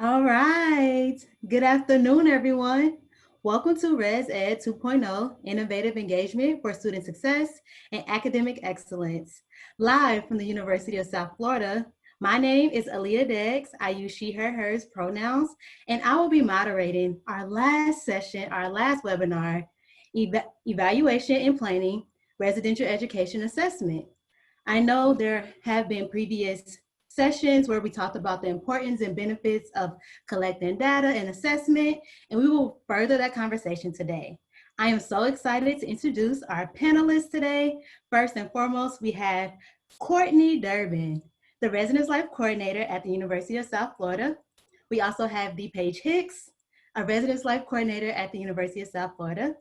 All right. Good afternoon, everyone. Welcome to Res Ed 2.0, Innovative Engagement for Student Success and Academic Excellence. Live from the University of South Florida, my name is Aaliyah Deggs. I use she, her, hers pronouns, and I will be moderating our last session, our last webinar, Evaluation and Planning, Residential Education Assessment. I know there have been previous sessions where we talked about the importance and benefits of collecting data and assessment, and we will further that conversation today. I am so excited to introduce our panelists today. First and foremost, we have Courtney Durbin, the Residence Life Coordinator at the University of South Florida. We also have D. Paige Hicks, a Residence Life Coordinator at the University of South Florida.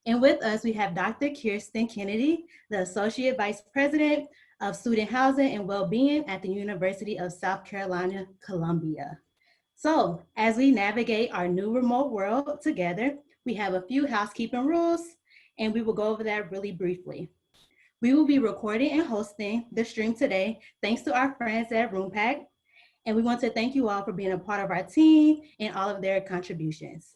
And with us, we have Dr. Kirsten Kennedy, the Associate Vice President of Student Housing and Wellbeing at the University of South Carolina, Columbia. So as we navigate our new remote world together, we have a few housekeeping rules, and we will go over that really briefly. We will be recording and hosting the stream today, thanks to our friends at RoomPack. And we want to thank you all for being a part of our team and all of their contributions.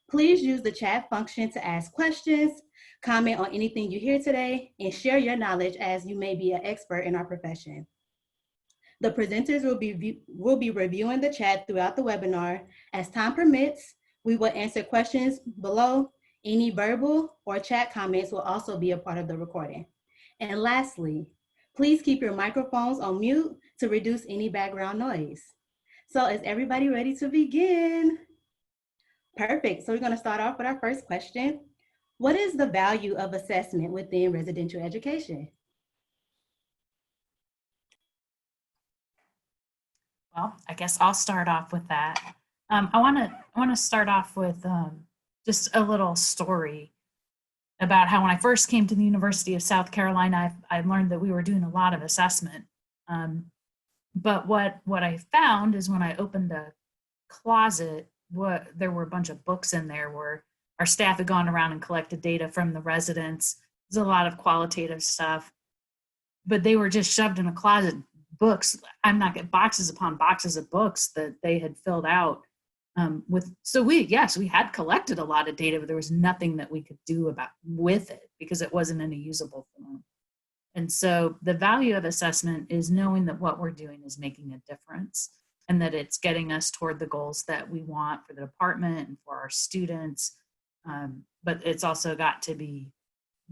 Please use the chat function to ask questions, comment on anything you hear today, and share your knowledge as you may be an expert in our profession. The presenters will be reviewing the chat throughout the webinar. As time permits, we will answer questions below. Any verbal or chat comments will also be a part of the recording. And lastly, please keep your microphones on mute to reduce any background noise. So is everybody ready to begin? Perfect. So we're going to start off with our first question. What is the value of assessment within residential education? Well, I guess I'll start off with that. I want to start off with just a little story about how when I first came to the University of South Carolina, I learned that we were doing a lot of assessment. But what I found is when I opened a closet, there were a bunch of books in there where our staff had gone around and collected data from the residents. There's a lot of qualitative stuff, but they were just shoved in a closet. Books, I'm not getting boxes upon boxes of books that they had filled out so we had collected a lot of data, but there was nothing that we could do with it because it wasn't in a usable form. And so the value of assessment is knowing that what we're doing is making a difference and that it's getting us toward the goals that we want for the department and for our students. But it's also got to be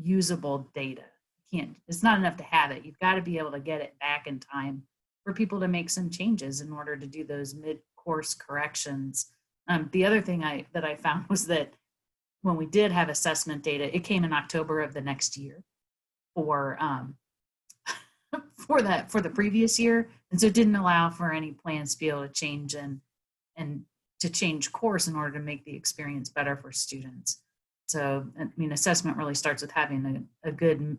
usable data. It's not enough to have it. You've got to be able to get it back in time for people to make some changes in order to do those mid-course corrections. The other thing that I found was that when we did have assessment data, it came in October of the next year for the previous year, and so it didn't allow for any plans to be able to change and to change course in order to make the experience better for students. So, I mean, assessment really starts with having a good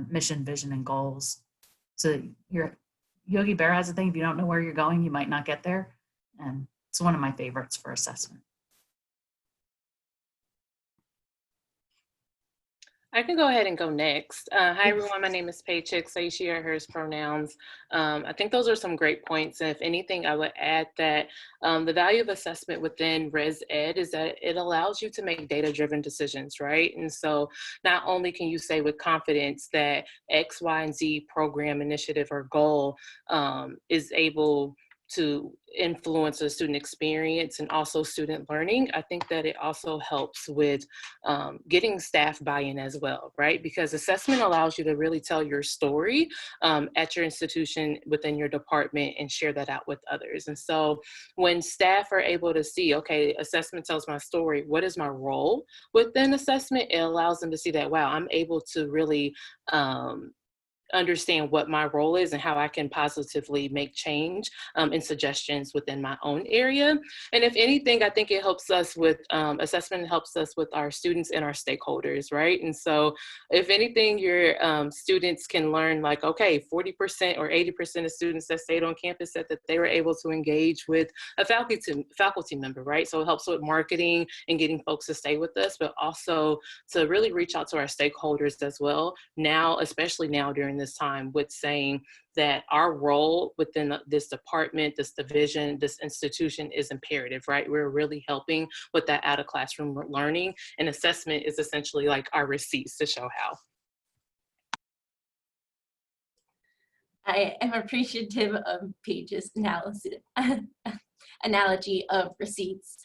mission, vision, and goals. So Yogi Bear has a thing, if you don't know where you're going, you might not get there. And it's one of my favorites for assessment. I can go ahead and go next. Hi, everyone. My name is Paycheck. Say she or hers pronouns. I think those are some great points. And if anything, I would add that the value of assessment within Res Ed is that it allows you to make data-driven decisions, right? And so not only can you say with confidence that X, Y, and Z program, initiative, or goal is able to influence a student experience and also student learning, I think that it also helps with getting staff buy-in as well, right? Because assessment allows you to really tell your story at your institution, within your department, and share that out with others. And so when staff are able to see, okay, assessment tells my story, what is my role within assessment? It allows them to see that, wow, I'm able to really understand what my role is and how I can positively make change and suggestions within my own area. And if anything, I think it helps us with assessment, helps us with our students and our stakeholders, right? And so if anything, your students can learn like, okay, 40% or 80% of students that stayed on campus said that they were able to engage with a faculty member, right? So it helps with marketing and getting folks to stay with us, but also to really reach out to our stakeholders as well. Now, especially now during this this time with saying that our role within this department, this division, this institution is imperative, right? We're really helping with that out of classroom learning, and assessment is essentially like our receipts to show how. I am appreciative of Paige's analogy of receipts,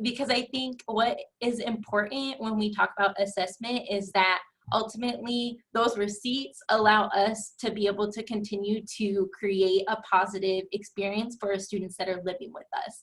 because I think what is important when we talk about assessment is that ultimately those receipts allow us to be able to continue to create a positive experience for our students that are living with us.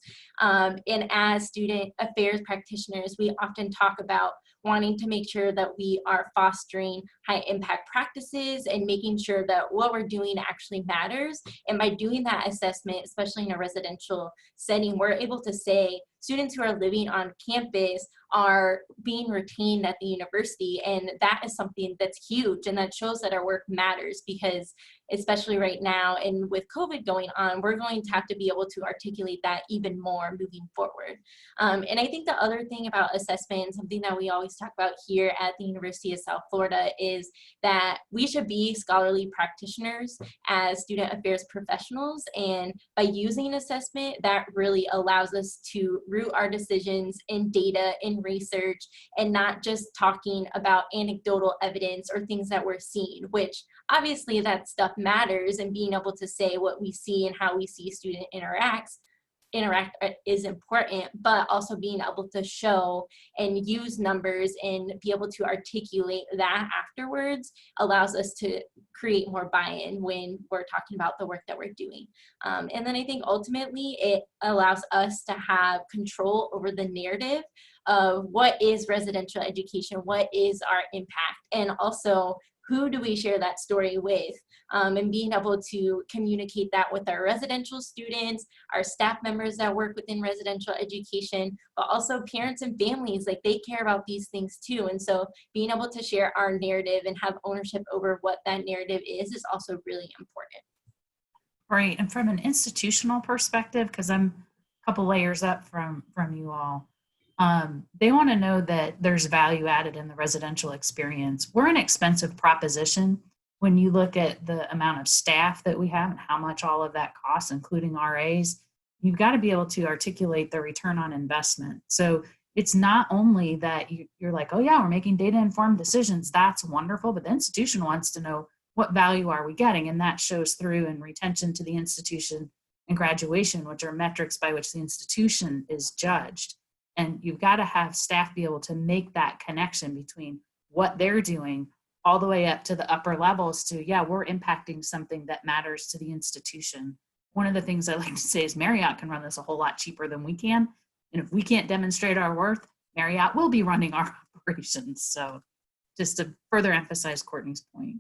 And as student affairs practitioners, we often talk about wanting to make sure that we are fostering high impact practices and making sure that what we're doing actually matters. And by doing that assessment, especially in a residential setting, we're able to say students who are living on campus are being retained at the university. And that is something that's huge, and that shows that our work matters, because especially right now and with COVID going on, we're going to have to be able to articulate that even more moving forward. And I think the other thing about assessment, and something that we always talk about here at the University of South Florida, is that we should be scholarly practitioners as student affairs professionals. And by using assessment, that really allows us to root our decisions in data, in research, and not just talking about anecdotal evidence or things that we're seeing, which obviously that stuff matters, and being able to say what we see and how we see student interact is important, but also being able to show and use numbers and be able to articulate that afterwards allows us to create more buy-in when we're talking about the work that we're doing. And then I think ultimately it allows us to have control over the narrative of what is residential education, what is our impact, and also who do we share that story with, and being able to communicate that with our residential students, our staff members that work within residential education, but also parents and families, like they care about these things too. And so being able to share our narrative and have ownership over what that narrative is also really important. Right, and from an institutional perspective, because I'm a couple layers up from you all, they want to know that there's value added in the residential experience. We're an expensive proposition when you look at the amount of staff that we have and how much all of that costs, including RAs. You've got to be able to articulate the return on investment. So it's not only that you're like, oh yeah, we're making data informed decisions. That's wonderful. But the institution wants to know, what value are we getting? And that shows through in retention to the institution and graduation, which are metrics by which the institution is judged. And you've got to have staff be able to make that connection between what they're doing all the way up to the upper levels to, yeah, we're impacting something that matters to the institution. One of the things I like to say is Marriott can run this a whole lot cheaper than we can. And if we can't demonstrate our worth, Marriott will be running our operations. So just to further emphasize Courtney's point.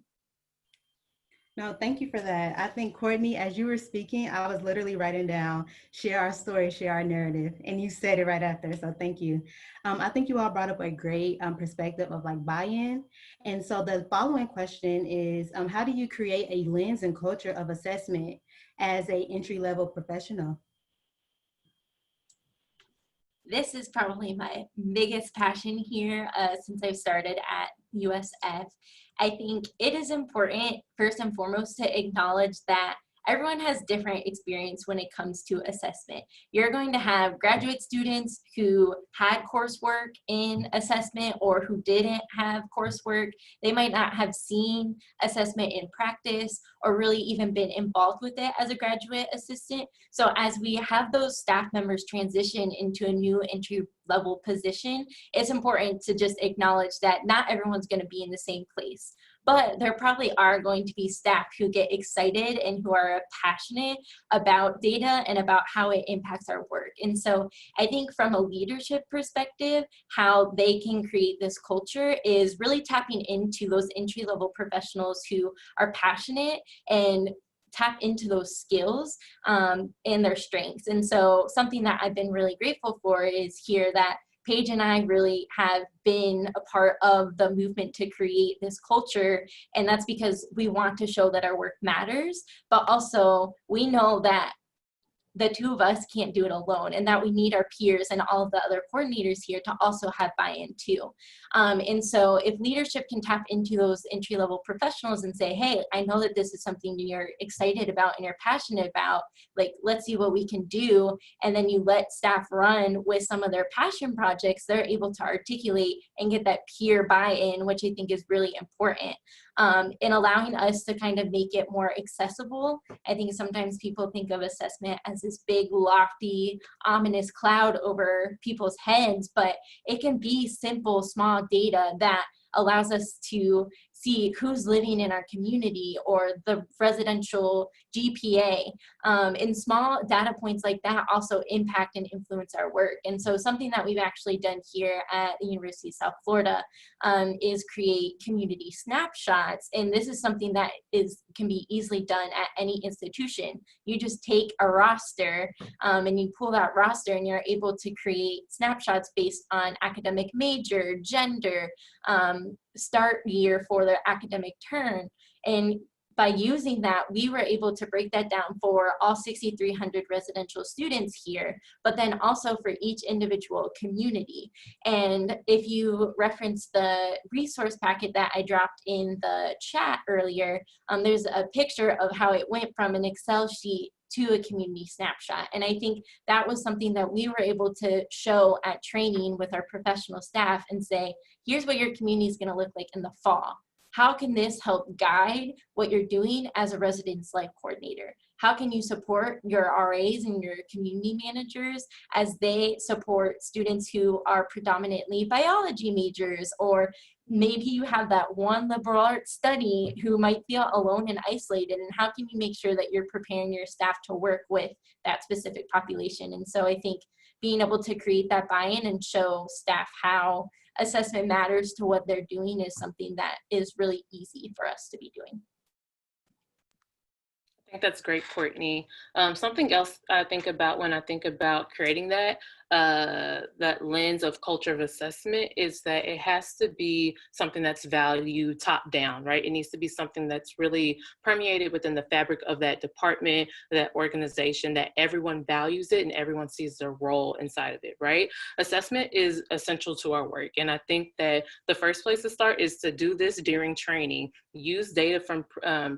No, thank you for that. I think, Courtney, as you were speaking, I was literally writing down, share our story, share our narrative, and you said it right after, so thank you. I think you all brought up a great perspective of like buy-in. And so the following question is, how do you create a lens and culture of assessment as a entry-level professional? This is probably my biggest passion here since I've started at USF. I think it is important, first and foremost, to acknowledge that everyone has different experience when it comes to assessment. You're going to have graduate students who had coursework in assessment or who didn't have coursework. They might not have seen assessment in practice or really even been involved with it as a graduate assistant. So as we have those staff members transition into a new entry-level position, it's important to just acknowledge that not everyone's going to be in the same place. But there probably are going to be staff who get excited and who are passionate about data and about how it impacts our work. And so I think from a leadership perspective, how they can create this culture is really tapping into those entry-level professionals who are passionate and tap into those skills and their strengths. And so something that I've been really grateful for is here that Paige and I really have been a part of the movement to create this culture. And that's because we want to show that our work matters, but also we know that the two of us can't do it alone, and that we need our peers and all of the other coordinators here to also have buy-in too. And so if leadership can tap into those entry-level professionals and say, hey, I know that this is something you're excited about and you're passionate about, like, let's see what we can do, and then you let staff run with some of their passion projects, they're able to articulate and get that peer buy-in, which I think is really important. In allowing us to kind of make it more accessible. I think sometimes people think of assessment as this big, lofty, ominous cloud over people's heads, but it can be simple, small data that allows us to see who's living in our community or the residential GPA. And small data points like that also impact and influence our work. And so something that we've actually done here at the University of South Florida is create community snapshots. And this is something that can be easily done at any institution. You just take a roster and you pull that roster and you're able to create snapshots based on academic major, gender, start year for their academic term. And by using that, we were able to break that down for all 6,300 residential students here, but then also for each individual community. And if you reference the resource packet that I dropped in the chat earlier, there's a picture of how it went from an Excel sheet to a community snapshot. And I think that was something that we were able to show at training with our professional staff and say, here's what your community is going to look like in the fall. How can this help guide what you're doing as a residence life coordinator? How can you support your RAs and your community managers as they support students who are predominantly biology majors, or maybe you have that one liberal arts study who might feel alone and isolated, and how can you make sure that you're preparing your staff to work with that specific population? And so I think being able to create that buy-in and show staff how assessment matters to what they're doing is something that is really easy for us to be doing. I think that's great, Courtney. Something else I think about when I think about creating that lens of culture of assessment is that it has to be something that's valued top down, right? It needs to be something that's really permeated within the fabric of that department, that organization, that everyone values it and everyone sees their role inside of it, right? Assessment is essential to our work. And I think that the first place to start is to do this during training. Use data from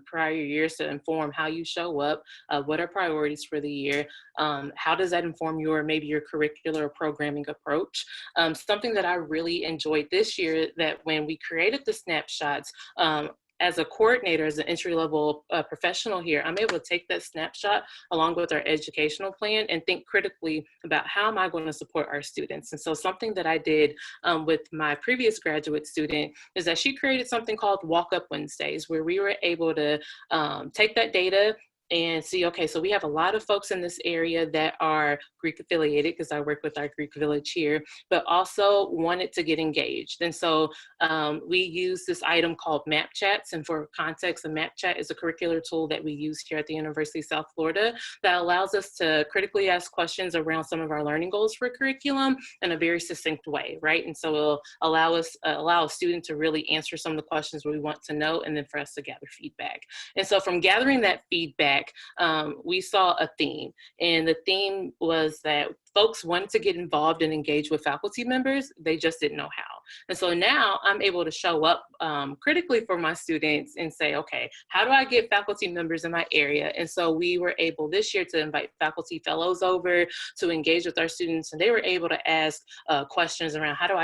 prior years to inform how you show up, what are priorities for the year, how does that inform maybe your curriculum or programming approach. Something that I really enjoyed this year, that when we created the snapshots, as a coordinator, as an entry-level professional here, I'm able to take that snapshot along with our educational plan and think critically about how am I going to support our students. And so something that I did with my previous graduate student is that she created something called Walk-Up Wednesdays, where we were able to take that data and see, okay, so we have a lot of folks in this area that are Greek affiliated, because I work with our Greek village here, but also wanted to get engaged. And so we use this item called map chats. And for context, a map chat is a curricular tool that we use here at the University of South Florida that allows us to critically ask questions around some of our learning goals for curriculum in a very succinct way, right? And so it'll allow a student to really answer some of the questions we want to know, and then for us to gather feedback. And so from gathering that feedback, we saw a theme, and the theme was that folks wanted to get involved and engage with faculty members, they just didn't know how. And so now I'm able to show up critically for my students and say, okay, how do I get faculty members in my area? And so we were able this year to invite faculty fellows over to engage with our students, and they were able to ask questions around how do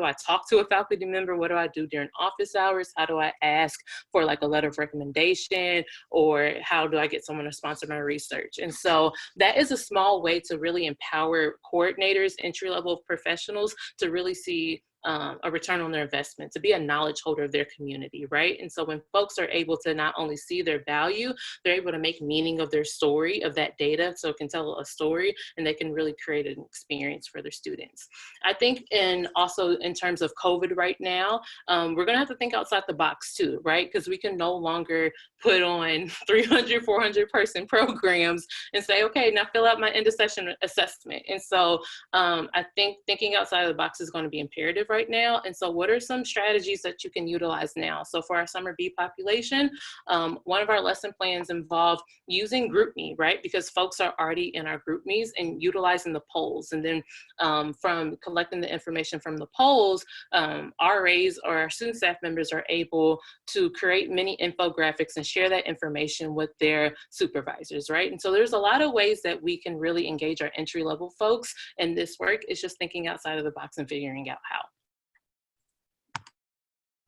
I talk to a faculty member? What do I do during office hours? How do I ask for like a letter of recommendation? Or how do I get someone to sponsor my research? And so that is a small way to really empower coordinators, entry-level professionals to really see a return on their investment, to be a knowledge holder of their community, right? And so when folks are able to not only see their value, they're able to make meaning of their story, of that data, so it can tell a story, and they can really create an experience for their students. I think also in terms of COVID right now, we're gonna have to think outside the box too, right? Because we can no longer put on 300, 400 person programs and say, okay, now fill out my end of session assessment. And so I think thinking outside of the box is going to be imperative right right now. And so what are some strategies that you can utilize now? So for our summer B population, one of our lesson plans involved using GroupMe, right? Because folks are already in our GroupMes and utilizing the polls. And then from collecting the information from the polls, RAs or our student staff members are able to create mini infographics and share that information with their supervisors, right? And so there's a lot of ways that we can really engage our entry-level folks in this work. It's just thinking outside of the box and figuring out how.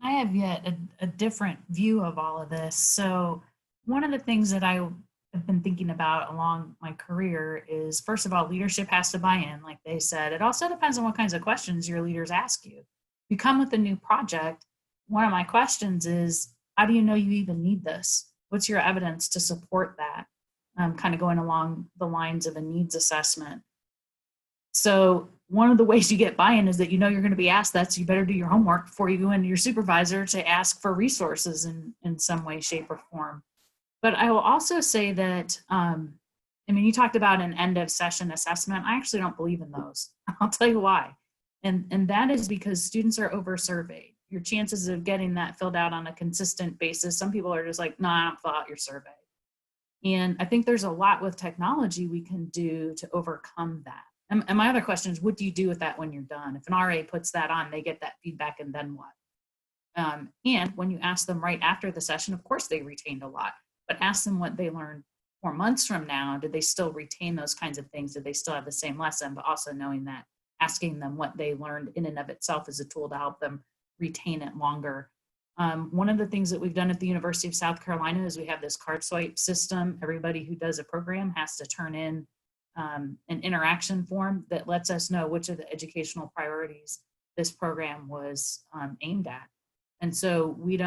I have yet a different view of all of this. So one of the things that I have been thinking about along my career is, first of all, leadership has to buy in, like they said. It also depends on what kinds of questions your leaders ask you. You come with a new project, one of my questions is, how do you know you even need this? What's your evidence to support that? Kind of going along the lines of a needs assessment. So one of the ways you get buy-in is that you know you're going to be asked that, so you better do your homework before you go into your supervisor to ask for resources in some way, shape, or form. But I will also say that, I mean, you talked about an end of session assessment. I actually don't believe in those. I'll tell you why. And that is because students are over-surveyed. Your chances of getting that filled out on a consistent basis, some people are just like, no, I don't fill out your survey. And I think there's a lot with technology we can do to overcome that. And my other question is, what do you do with that when you're done? If an RA puts that on, they get that feedback, and then what? And when you ask them right after the session, of course they retained a lot, but ask them what they learned 4 months from now. Did they still retain those kinds of things? Did they still have the same lesson? But also knowing that asking them what they learned in and of itself is a tool to help them retain it longer. One of the things that we've done at the University of South Carolina is we have this card swipe system. Everybody who does a program has to turn in an interaction form that lets us know which of the educational priorities this program was aimed at. And so we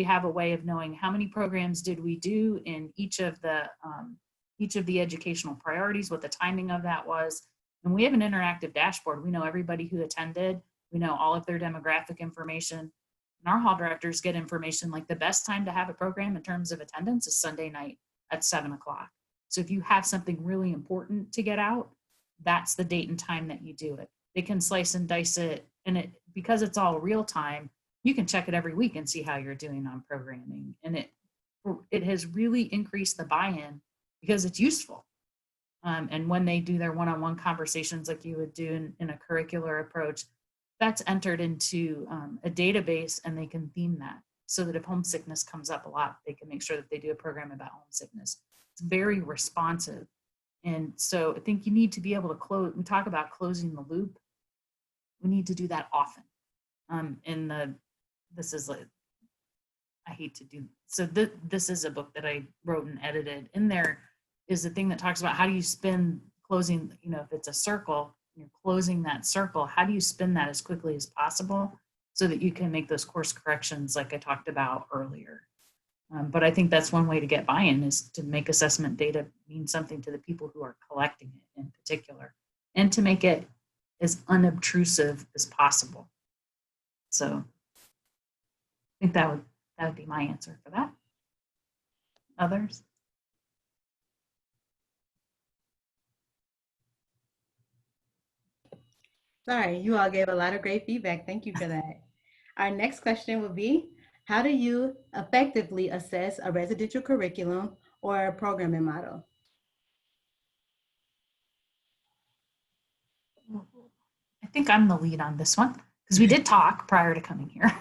have a way of knowing how many programs did we do in each of the educational priorities, what the timing of that was. And we have an interactive dashboard. We know everybody who attended. We know all of their demographic information. And our hall directors get information like the best time to have a program in terms of attendance is Sunday night at 7 o'clock. So if you have something really important to get out, that's the date and time that you do it. They can slice and dice it, and because it's all real time, you can check it every week and see how you're doing on programming. And it has really increased the buy-in because it's useful. And when they do their one-on-one conversations like you would do in a curricular approach, that's entered into a database, and they can theme that so that if homesickness comes up a lot, they can make sure that they do a program about homesickness. It's very responsive. And so I think you need to be able to close, we talk about closing the loop. We need to do that often. This is like, I hate to do, so this is a book that I wrote and edited. In there is the thing that talks about how do you spin closing, you know, if it's a circle, you're closing that circle, how do you spin that as quickly as possible so that you can make those course corrections like I talked about earlier. But I think that's one way to get buy-in is to make assessment data mean something to the people who are collecting it in particular, and to make it as unobtrusive as possible. So I think that would be my answer for that. Others? Sorry, you all gave a lot of great feedback. Thank you for that. Our next question will be, how do you effectively assess a residential curriculum or a programming model? I think I'm the lead on this one because we did talk prior to coming here.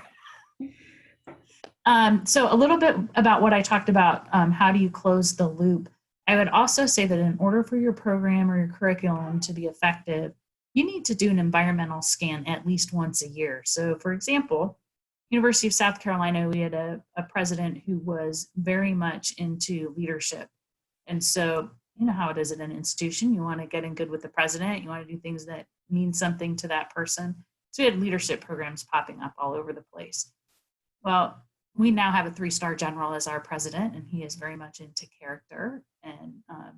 So a little bit about what I talked about, how do you close the loop? I would also say that in order for your program or your curriculum to be effective, you need to do an environmental scan at least once a year. So for example, University of South Carolina, we had a president who was very much into leadership. And so, you know how it is at an institution, you want to get in good with the president, you want to do things that mean something to that person. So we had leadership programs popping up all over the place. Well, we now have a 3-star general as our president, and he is very much into character and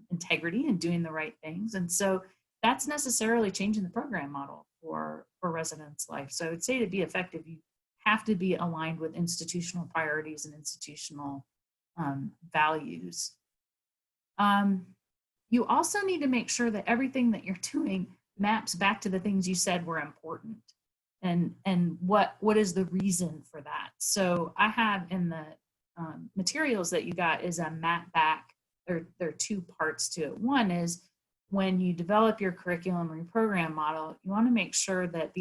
integrity and doing the right things. And so that's necessarily changing the program model for residents' life. So I would say to be effective, you have to be aligned with institutional priorities and institutional values. You also need to make sure that everything that you're doing maps back to the things you said were important. and what is the reason for that. So I have in the materials that you got is a map back. There are two parts to it. One is when you develop your curriculum reprogram model, you want to make sure that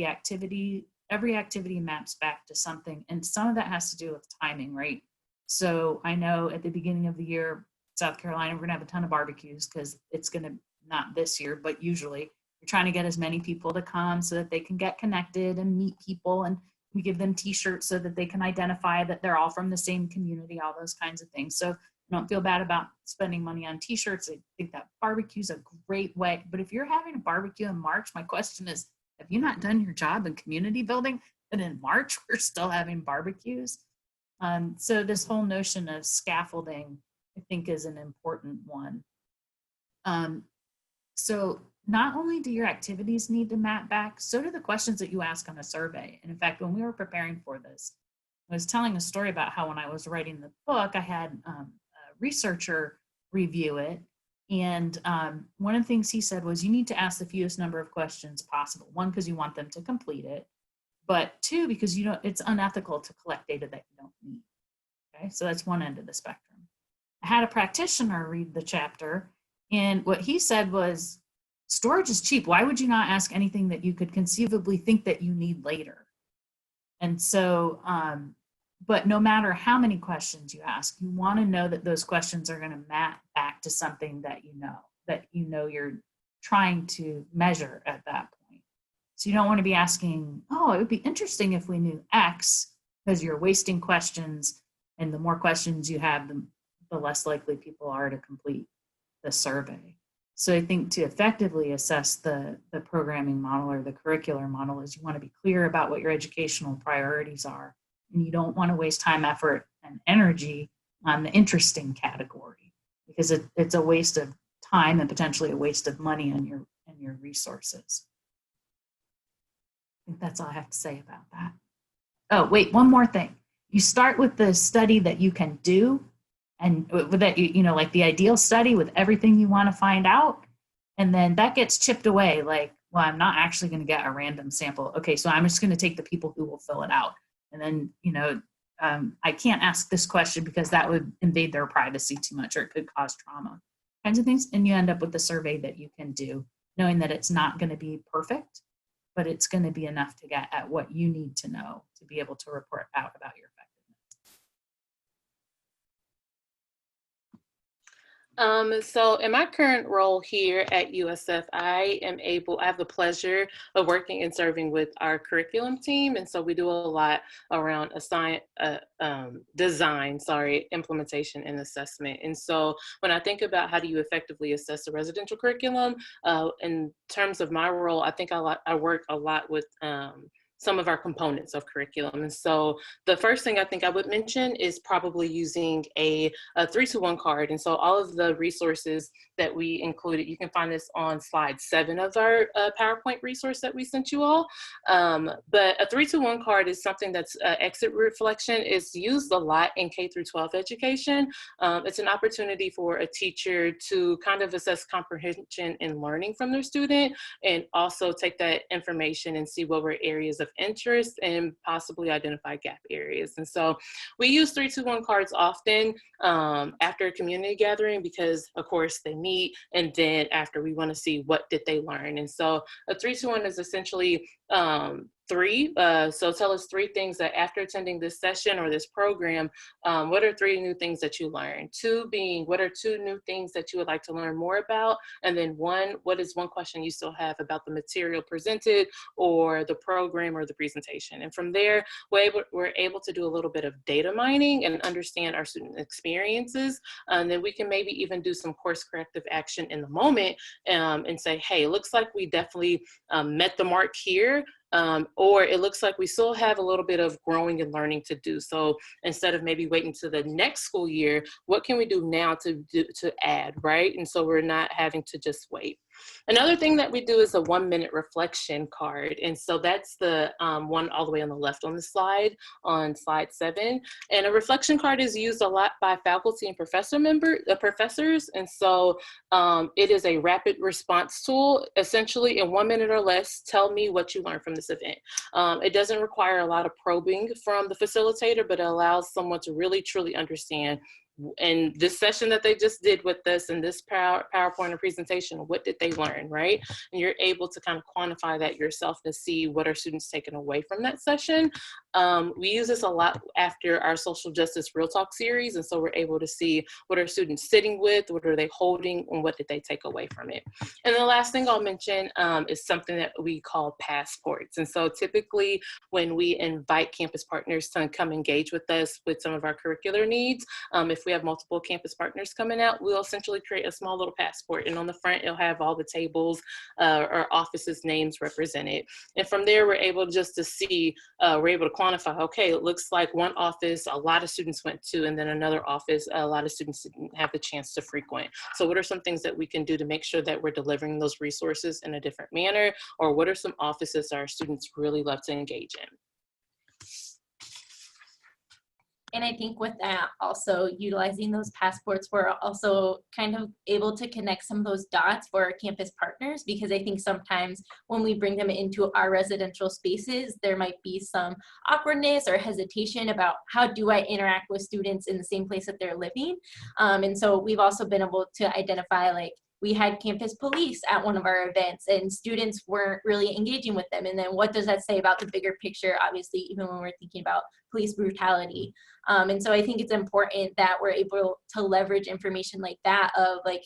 every activity maps back to something, and some of that has to do with timing, right? So I know at the beginning of the year, South Carolina, we're gonna have a ton of barbecues because it's gonna, not this year, but usually you're trying to get as many people to come so that they can get connected and meet people, and we give them t-shirts so that they can identify that they're all from the same community, all those kinds of things. So don't feel bad about spending money on t-shirts. I think that barbecue is a great way. But if you're having a barbecue in March, my question is, have you not done your job in community building? And in March, we're still having barbecues. So this whole notion of scaffolding, I think, is an important one. So not only do your activities need to map back, so do the questions that you ask on a survey. And in fact, when we were preparing for this, I was telling a story about how when I was writing the book, I had a researcher review it. And one of the things he said was, you need to ask the fewest number of questions possible. One, because you want them to complete it. But two, because it's unethical to collect data that you don't need. Okay, so that's one end of the spectrum. I had a practitioner read the chapter, and what he said was, storage is cheap. Why would you not ask anything that you could conceivably think that you need later? And so, but no matter how many questions you ask, you want to know that those questions are going to map back to something that you know you're trying to measure at that point. So you don't want to be asking, oh, it would be interesting if we knew X, because you're wasting questions, and the more questions you have, the less likely people are to complete the survey. So I think to effectively assess the programming model or the curricular model is you want to be clear about what your educational priorities are, and you don't want to waste time, effort, and energy on the interesting category, because it's a waste of time and potentially a waste of money and your resources. I think that's all I have to say about that. Oh, wait, one more thing. You start with the study that you can do, and with that, like the ideal study with everything you want to find out. And then that gets chipped away. Like, well, I'm not actually going to get a random sample. Okay, so I'm just going to take the people who will fill it out. And then, I can't ask this question because that would invade their privacy too much, or it could cause trauma, kinds of things. And you end up with the survey that you can do, knowing that it's not going to be perfect, but it's going to be enough to get at what you need to know to be able to report out about your effectiveness. So in my current role here at USF, I have the pleasure of working and serving with our curriculum team. And so we do a lot around design, implementation and assessment. And so when I think about how do you effectively assess a residential curriculum, in terms of my role, I think I work a lot with some of our components of curriculum. And so the first thing I think I would mention is probably using a 3-to-1 card. And so all of the resources that we included, you can find this on slide 7 of our PowerPoint resource that we sent you all. But a 3-to-1 card is something that's exit reflection. Is used a lot in K-12 education. It's an opportunity for a teacher to kind of assess comprehension and learning from their student, and also take that information and see what were areas of interest and possibly identify gap areas. And so we use 3-to-1 cards often after a community gathering, because of course they meet, and then after we want to see what did they learn. And so a 3-to-1 is essentially 3. So tell us 3 things that after attending this session or this program, what are 3 new things that you learned? 2 being, what are 2 new things that you would like to learn more about? And then 1, what is 1 question you still have about the material presented or the program or the presentation? And from there, we're able to do a little bit of data mining and understand our student experiences. And then we can maybe even do some course corrective action in the moment, and say, hey, it looks like we definitely met the mark here. Or it looks like we still have a little bit of growing and learning to do. So instead of maybe waiting to the next school year, what can we do now to add, right? And so we're not having to just wait. Another thing that we do is a 1-minute reflection card. And so that's the one all the way on the left on the slide, on slide 7. And a reflection card is used a lot by faculty and professors. And so it is a rapid response tool. Essentially, in 1 minute or less, tell me what you learned from this event. It doesn't require a lot of probing from the facilitator, but it allows someone to really, truly understand in this session that they just did with us in this PowerPoint or presentation, what did they learn, right? And you're able to kind of quantify that yourself to see what are students taking away from that session. We use this a lot after our social justice real talk series. And so we're able to see what are students sitting with, what are they holding, and what did they take away from it. And the last thing I'll mention is something that we call passports. And so typically when we invite campus partners to come engage with us with some of our curricular needs, if we have multiple campus partners coming out, we'll essentially create a small little passport. And on the front, it'll have all the tables or offices' names represented. And from there, we're able just to see, we're able to quantify, okay, it looks like one office a lot of students went to, and then another office a lot of students didn't have the chance to frequent. So what are some things that we can do to make sure that we're delivering those resources in a different manner? Or what are some offices our students really love to engage in? And I think with that, also utilizing those passports, we're also kind of able to connect some of those dots for our campus partners, because I think sometimes when we bring them into our residential spaces, there might be some awkwardness or hesitation about how do I interact with students in the same place that they're living. And so we've also been able to identify, like, we had campus police at one of our events and students weren't really engaging with them. And then what does that say about the bigger picture, obviously, even when we're thinking about police brutality? And so I think it's important that we're able to leverage information like that, of like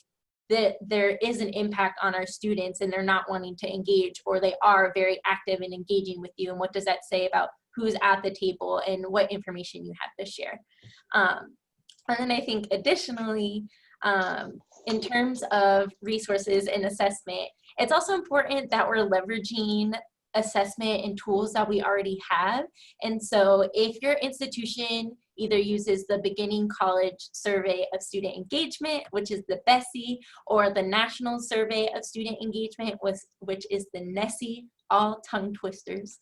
that there is an impact on our students and they're not wanting to engage, or they are very active in engaging with you. And what does that say about who's at the table and what information you have to share? And then I think additionally, in terms of resources and assessment, it's also important that we're leveraging assessment and tools that we already have. And so if your institution either uses the Beginning College Survey of Student Engagement, which is the BESI, or the National Survey of Student Engagement, which is the NESI, all tongue twisters.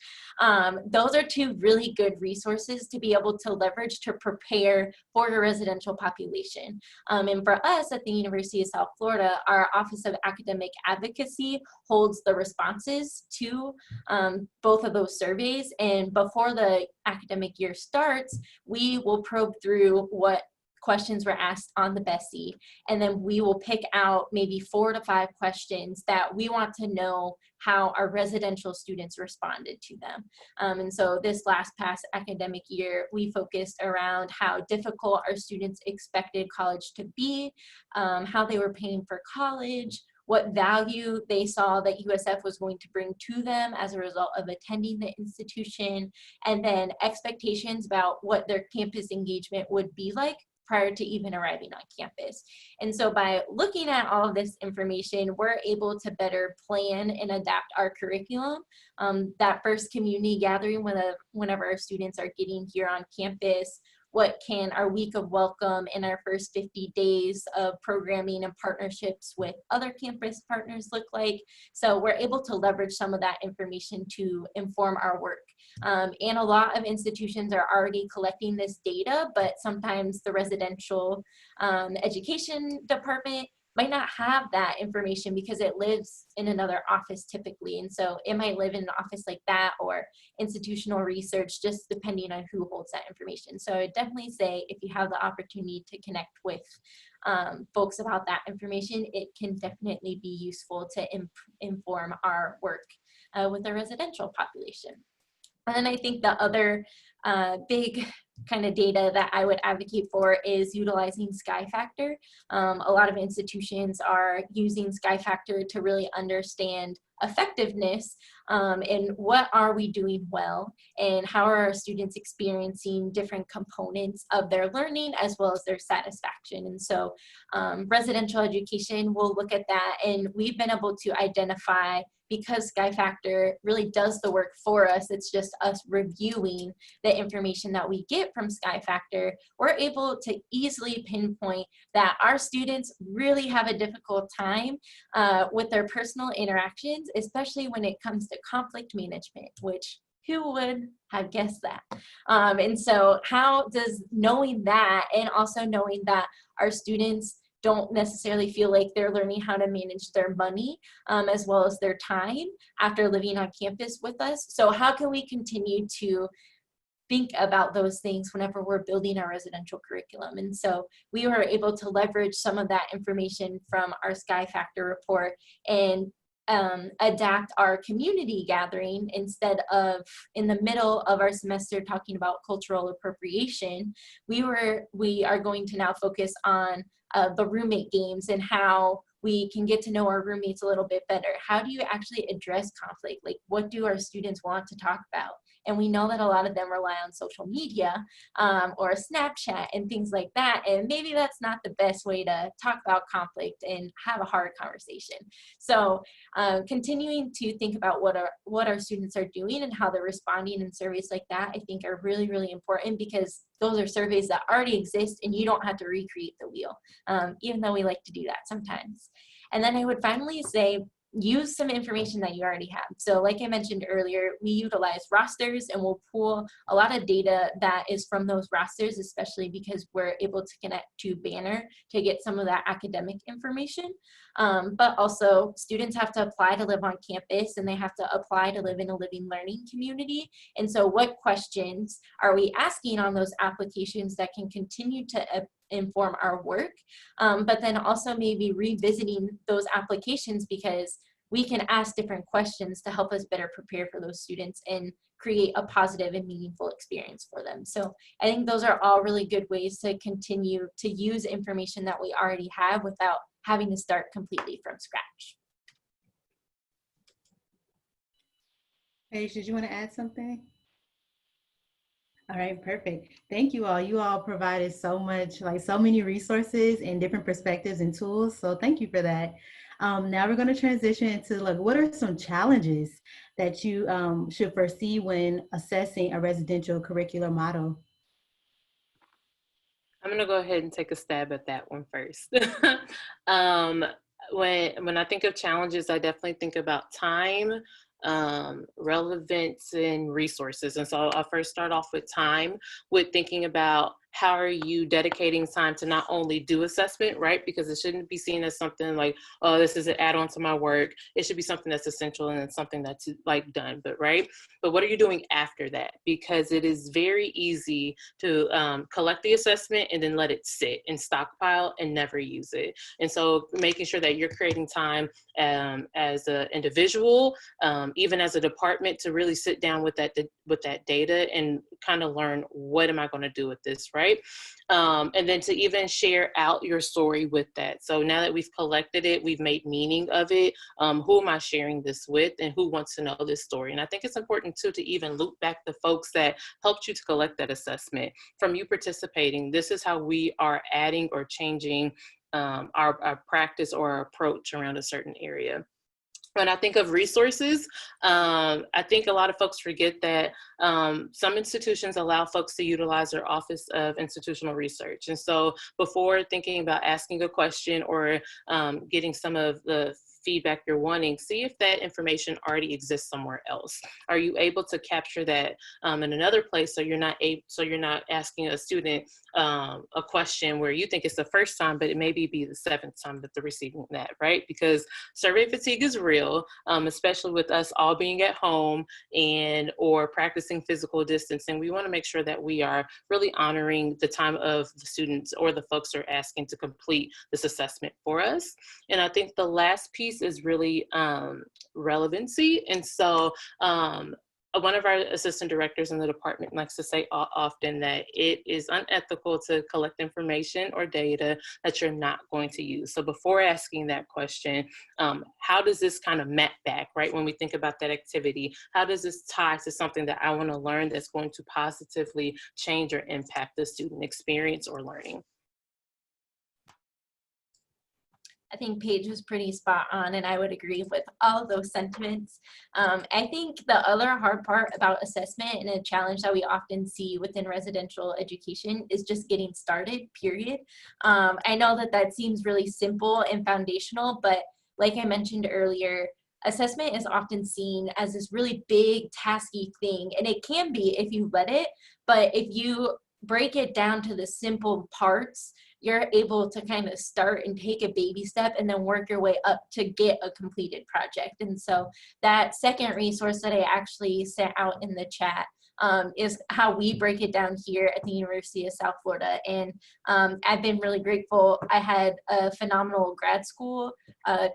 Those are two really good resources to be able to leverage to prepare for your residential population. And for us at the University of South Florida, our Office of Academic Advocacy holds the responses to both of those surveys. And before the academic year starts, we will probe through what questions were asked on the BESI, and then we will pick out maybe 4 to 5 questions that we want to know how our residential students responded to them. And so this past academic year, we focused around how difficult our students expected college to be, how they were paying for college, what value they saw that USF was going to bring to them as a result of attending the institution, and then expectations about what their campus engagement would be like prior to even arriving on campus. And so by looking at all of this information, we're able to better plan and adapt our curriculum. That first community gathering, whenever our students are getting here on campus, what can our week of welcome and our first 50 days of programming and partnerships with other campus partners look like? So we're able to leverage some of that information to inform our work. And a lot of institutions are already collecting this data, but sometimes the residential education department might not have that information because it lives in another office typically. And so it might live in an office like that, or institutional research, just depending on who holds that information. So I definitely say if you have the opportunity to connect with folks about that information, it can definitely be useful to inform our work with the residential population. And I think the other big kind of data that I would advocate for is utilizing Sky Factor. A lot of institutions are using Sky Factor to really understand effectiveness and what are we doing well, and how are our students experiencing different components of their learning as well as their satisfaction. And so residential education will look at that, and we've been able to identify because Sky Factor really does the work for us, it's just us reviewing the information that we get from Sky Factor, we're able to easily pinpoint that our students really have a difficult time with their personal interactions, especially when it comes to conflict management, which who would have guessed that? And so how does knowing that, and also knowing that our students don't necessarily feel like they're learning how to manage their money as well as their time after living on campus with us. So how can we continue to think about those things whenever we're building our residential curriculum? And so we were able to leverage some of that information from our Sky Factor report and adapt our community gathering. Instead of in the middle of our semester talking about cultural appropriation, we are going to now focus on the roommate games and how we can get to know our roommates a little bit better. How do you actually address conflict? Like, what do our students want to talk about? And we know that a lot of them rely on social media or Snapchat and things like that. And maybe that's not the best way to talk about conflict and have a hard conversation. So continuing to think about what our students are doing and how they're responding in surveys like that, I think are really, really important, because those are surveys that already exist and you don't have to recreate the wheel, even though we like to do that sometimes. And then I would finally say, use some information that you already have. So like I mentioned earlier, we utilize rosters, and we'll pull a lot of data that is from those rosters, especially because we're able to connect to Banner to get some of that academic information. But also students have to apply to live on campus, and they have to apply to live in a living learning community. And so what questions are we asking on those applications that can continue to inform our work, but then also maybe revisiting those applications, because we can ask different questions to help us better prepare for those students and create a positive and meaningful experience for them. So I think those are all really good ways to continue to use information that we already have without having to start completely from scratch. Paige, did you want to add something? All right, perfect. Thank you all. You all provided so much, like so many resources and different perspectives and tools. So thank you for that. Now we're going to transition into, like, what are some challenges that you should foresee when assessing a residential curricular model? I'm gonna go ahead and take a stab at that one first. When I think of challenges, I definitely think about time, relevance, and resources. And so I'll first start off with time, with thinking about how are you dedicating time to not only do assessment, right? Because it shouldn't be seen as something like, oh, this is an add-on to my work. It should be something that's essential and something that's like done, but right? But what are you doing after that? Because it is very easy to collect the assessment and then let it sit and stockpile and never use it. And so making sure that you're creating time as an individual, even as a department, to really sit down with that data and kind of learn, what am I going to do with this, right? And then to even share out your story with that. So now that we've collected it, we've made meaning of it, who am I sharing this with, and who wants to know this story? And I think it's important too to even loop back the folks that helped you to collect that assessment. From you participating, this is how we are adding or changing our practice or our approach around a certain area. When I think of resources, I think a lot of folks forget that some institutions allow folks to utilize their Office of Institutional Research. And so before thinking about asking a question or getting some of the feedback you're wanting, see if that information already exists somewhere else. Are you able to capture that in another place, so you're not asking a student a question where you think it's the first time, but it maybe be the 7th time that they're receiving that, right? Because survey fatigue is real, especially with us all being at home or practicing physical distancing. We want to make sure that we are really honoring the time of the students or the folks who are asking to complete this assessment for us. And I think the last piece is really relevancy. And so one of our assistant directors in the department likes to say often that it is unethical to collect information or data that you're not going to use. So before asking that question, how does this kind of map back, right? When we think about that activity, how does this tie to something that I want to learn that's going to positively change or impact the student experience or learning? I think Paige was pretty spot on, and I would agree with all of those sentiments. I think the other hard part about assessment and a challenge that we often see within residential education is just getting started, period. I know that that seems really simple and foundational, but like I mentioned earlier, assessment is often seen as this really big, tasky thing, and it can be if you let it, but if you break it down to the simple parts, you're able to kind of start and take a baby step and then work your way up to get a completed project. And so that second resource that I actually sent out in the chat is how we break it down here at the University of South Florida. And I've been really grateful. I had a phenomenal grad school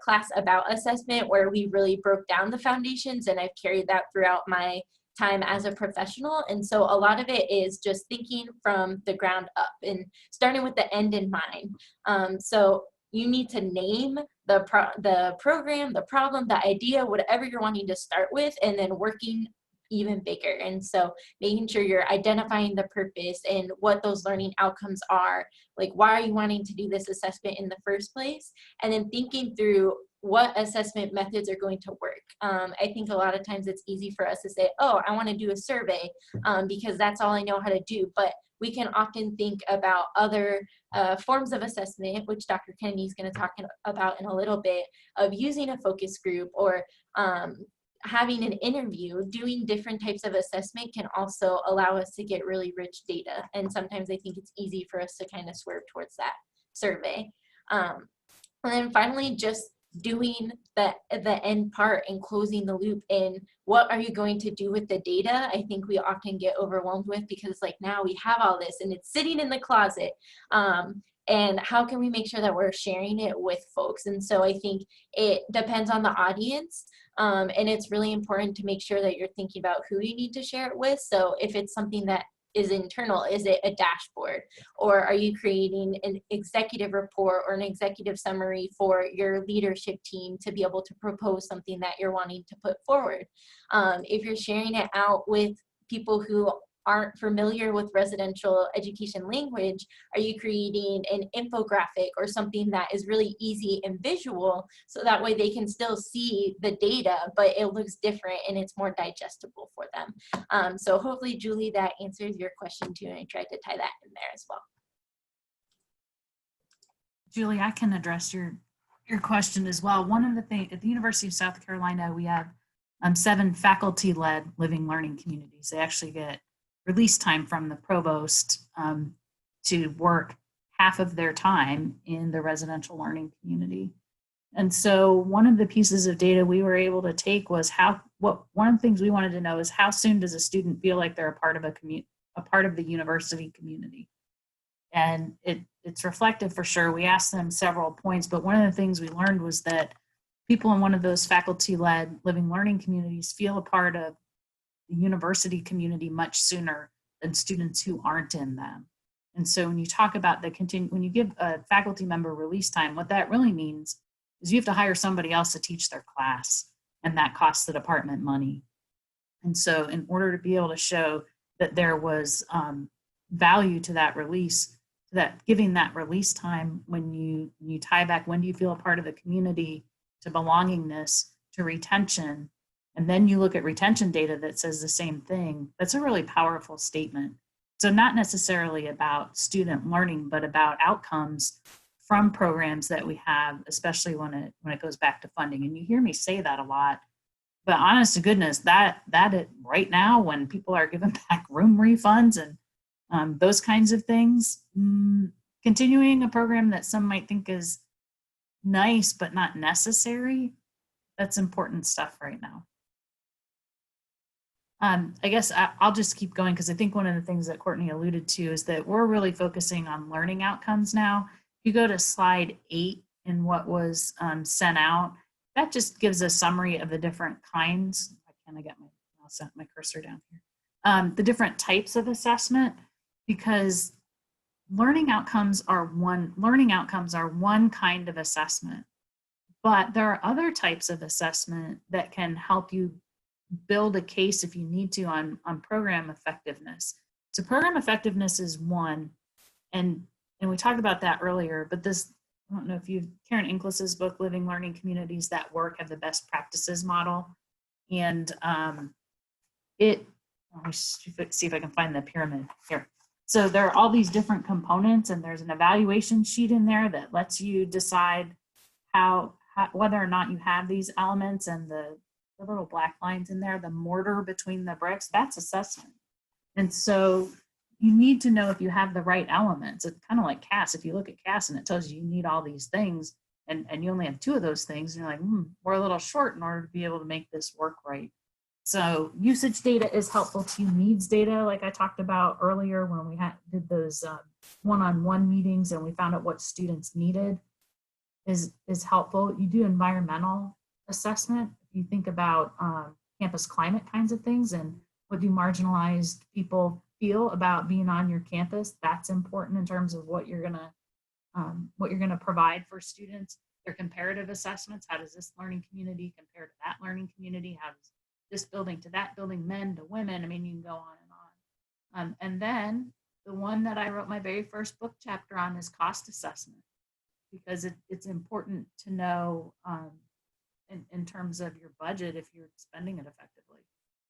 class about assessment where we really broke down the foundations, and I've carried that throughout my time as a professional. And so a lot of it is just thinking from the ground up and starting with the end in mind. So you need to name the program, the problem, the idea, whatever you're wanting to start with, and then working even bigger. And so making sure you're identifying the purpose and what those learning outcomes are, like why are you wanting to do this assessment in the first place, and then thinking through what assessment methods are going to work. I think a lot of times it's easy for us to say, oh, I want to do a survey because that's all I know how to do. But we can often think about other forms of assessment, which Dr. Kennedy is going to talk about in a little bit, of using a focus group or having an interview. Doing different types of assessment can also allow us to get really rich data. And sometimes I think it's easy for us to kind of swerve towards that survey. And then finally, just doing the end part and closing the loop in what are you going to do with the data. I think we often get overwhelmed with, because like now we have all this and it's sitting in the closet, and how can we make sure that we're sharing it with folks? And so I think it depends on the audience, and it's really important to make sure that you're thinking about who you need to share it with. So if it's something that is internal, is it a dashboard, or are you creating an executive report or an executive summary for your leadership team to be able to propose something that you're wanting to put forward? If you're sharing it out with people who aren't familiar with residential education language, are you creating an infographic or something that is really easy and visual, so that way they can still see the data, but it looks different and it's more digestible for them? So hopefully, Julie, that answers your question too, and I tried to tie that in there as well. Julie, I can address your question as well. One of the things at the University of South Carolina, we have 7 faculty-led living learning communities. They actually get release time from the provost to work half of their time in the residential learning community. And so one of the pieces of data we were able to take was one of the things we wanted to know is how soon does a student feel like they're a part of the university community? And it's reflective for sure. We asked them several points, but one of the things we learned was that people in one of those faculty-led living learning communities feel a part of the university community much sooner than students who aren't in them. And so when you talk about when you give a faculty member release time, what that really means is you have to hire somebody else to teach their class, and that costs the department money. And so in order to be able to show that there was value to that release, that giving that release time, when you tie back, when do you feel a part of the community, to belongingness, to retention, and then you look at retention data that says the same thing, that's a really powerful statement. So not necessarily about student learning, but about outcomes from programs that we have, especially when it goes back to funding. And you hear me say that a lot, but honest to goodness, that right now, when people are giving back room refunds and those kinds of things, continuing a program that some might think is nice but not necessary, that's important stuff right now. I guess I'll just keep going, because I think one of the things that Courtney alluded to is that we're really focusing on learning outcomes now. If you go to slide 8 in what was sent out, that just gives a summary of the different kinds. I'll set my cursor down here. The different types of assessment, because learning outcomes are one kind of assessment, but there are other types of assessment that can help you build a case if you need to on program effectiveness. So program effectiveness is one, and we talked about that earlier, but I don't know if you've, Karen Inglis's book, Living Learning Communities That Work, have the best practices model. And let me see if I can find the pyramid here. So there are all these different components, and there's an evaluation sheet in there that lets you decide whether or not you have these elements, and the little black lines in there, the mortar between the bricks, that's assessment. And so you need to know if you have the right elements. It's kind of like CAS. If you look at CAS and it tells you need all these things, and you only have 2 of those things, and you're like, we're a little short in order to be able to make this work right. So usage data is helpful to you. Needs data, like I talked about earlier when we did those one-on-one meetings and we found out what students needed, is helpful. You do environmental assessment. If you think about campus climate kinds of things and what do marginalized people feel about being on your campus, that's important in terms of what you're gonna provide for students. Their comparative assessments, how does this learning community compare to that learning community? How does this building to that building, men to women? I mean, you can go on and on. And then the one that I wrote my very first book chapter on is cost assessment, because it's important to know in terms of your budget, if you're spending it effectively.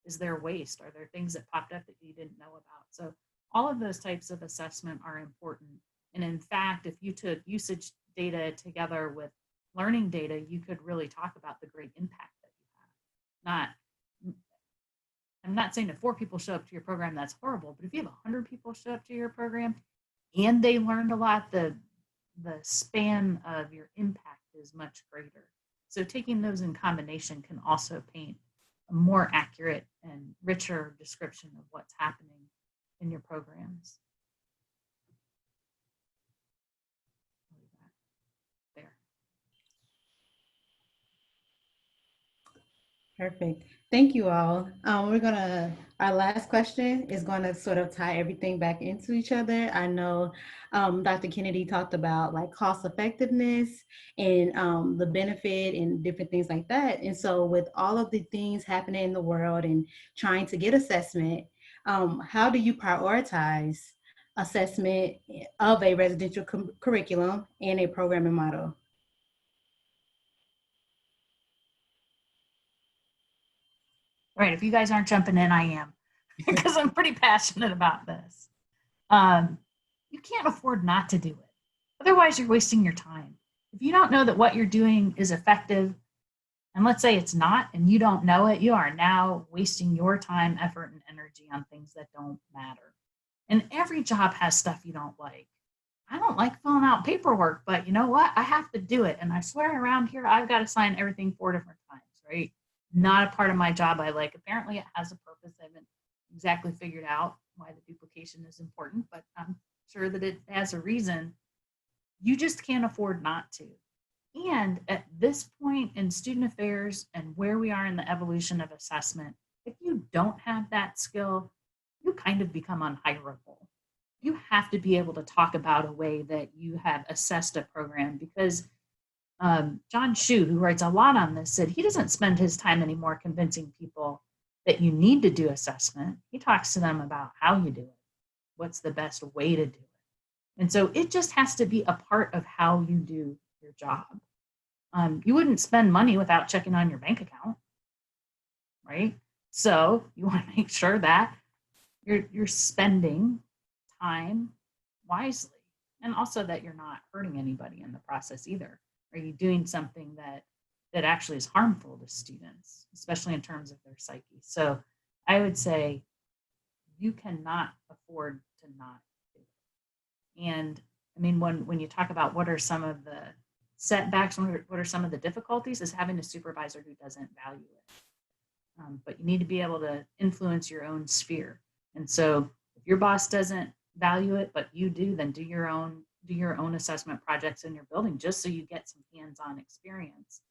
Is there waste? Are there things that popped up that you didn't know about? So all of those types of assessment are important. And in fact, if you took usage data together with learning data, you could really talk about the great impact that you have. I'm not saying if 4 people show up to your program, that's horrible, but if you have 100 people show up to your program and they learned a lot, the span of your impact is much greater. So taking those in combination can also paint a more accurate and richer description of what's happening in your programs. There. Perfect. Thank you all. Our last question is gonna sort of tie everything back into each other. I know Dr. Kennedy talked about like cost effectiveness and the benefit and different things like that. And so with all of the things happening in the world and trying to get assessment, how do you prioritize assessment of a residential curriculum and a programming model? All right, if you guys aren't jumping in, I am, because I'm pretty passionate about this. You can't afford not to do it. Otherwise, you're wasting your time. If you don't know that what you're doing is effective, and let's say it's not, and you don't know it, you are now wasting your time, effort, and energy on things that don't matter. And every job has stuff you don't like. I don't like filling out paperwork, but you know what? I have to do it. And I swear around here, I've got to sign everything 4 different times, right? Not a part of my job I like. Apparently it has a purpose. I haven't exactly figured out why the duplication is important, but I'm sure that it has a reason. You just can't afford not to. And at this point in student affairs and where we are in the evolution of assessment, if you don't have that skill, you kind of become unhireable. You have to be able to talk about a way that you have assessed a program, because John Shu, who writes a lot on this, said he doesn't spend his time anymore convincing people that you need to do assessment. He talks to them about how you do it, what's the best way to do it. And so it just has to be a part of how you do your job. You wouldn't spend money without checking on your bank account, right? So you want to make sure that you're spending time wisely, and also that you're not hurting anybody in the process either. Are you doing something that actually is harmful to students, especially in terms of their psyche? So I would say you cannot afford to not do it. And I mean, when you talk about what are some of the setbacks, what are some of the difficulties, is having a supervisor who doesn't value it. But you need to be able to influence your own sphere. And so if your boss doesn't value it, but you do, then do your own assessment projects in your building, just so you get some hands-on experience.